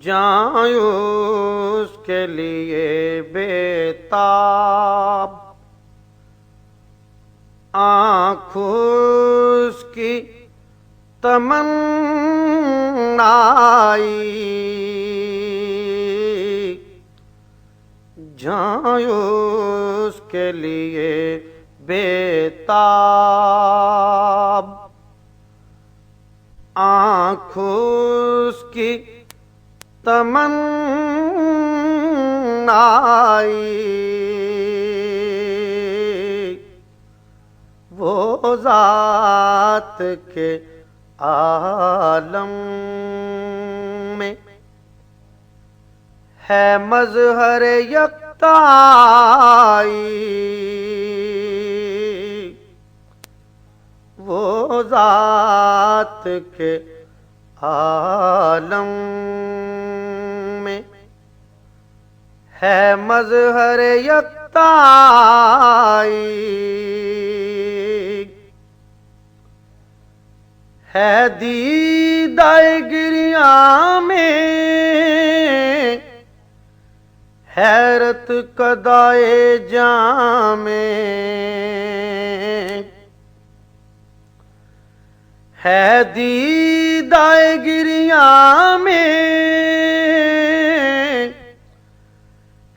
جائیں اس کے لیے بےتاب، آنکھ اس کی تمنائی، جائیں اس کے لیے بےتاب، آنکھ اس کی تمنائی، وہ ذات کے عالم میں ہے مظہر یکتائی، وہ ذات کے عالم میں ہے مظہر یکتائی، ہے دیدہ گریاں میں حیرت قدائے جاں میں، ہے دیدہ گریاں میں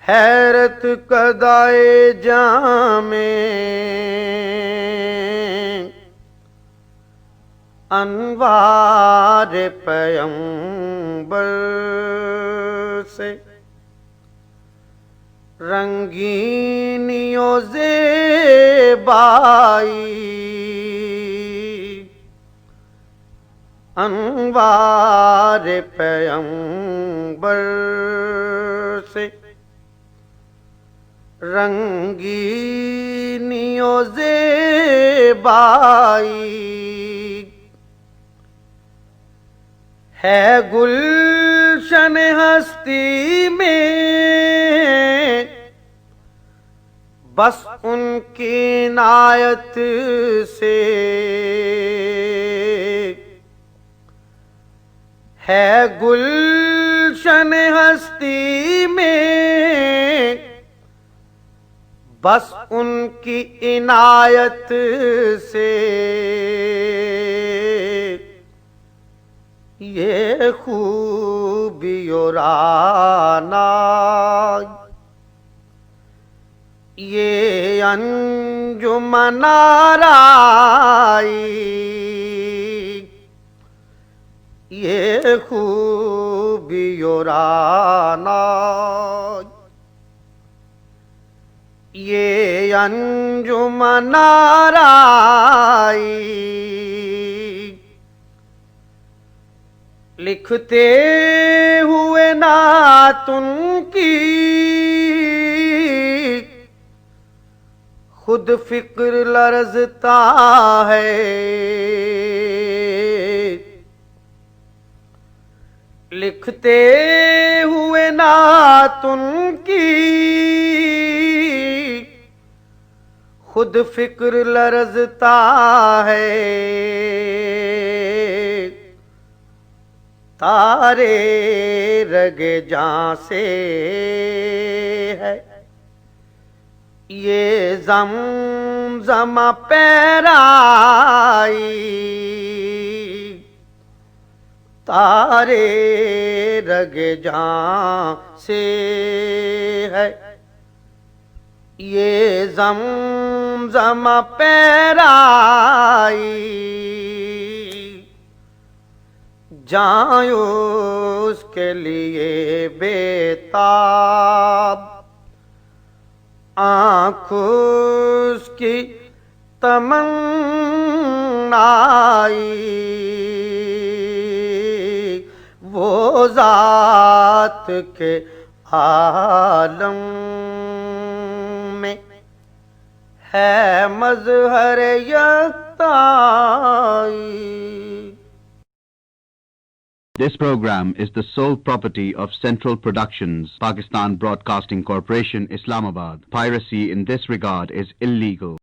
حیرت قدائے جاں میں، انوار پیمبر سے رنگینی و زیبائی، انوار پیمبر سے رنگینی و زیبائی، ہے گلشن ہستی میں بس ان کی عنایت سے، ہے گلشن ہستی میں بس ان کی عنایت سے، یہ خوبی و رعنائی، یہ انجمن آرائی، یہ خوبی و رعنائی، یہ انجمن آرائی، لکھتے ہوئے نعت ان کی خود فکر لرزتا ہے، لکھتے ہوئے نعت ان کی خود فکر لرزتا ہے، تارے رگ جاں سے ہے یہ زمزم پیرائی، تارے رگ جاں سے ہے یہ زمزم پیرائی، جائیں اس کے لیے بےتاب، آنکھ اس کی تمنائی، وہ ذات کے عالم میں ہے مظہر یکتائی۔ This program is the sole property of Central Productions, Pakistan Broadcasting Corporation, Islamabad. Piracy in this regard is illegal.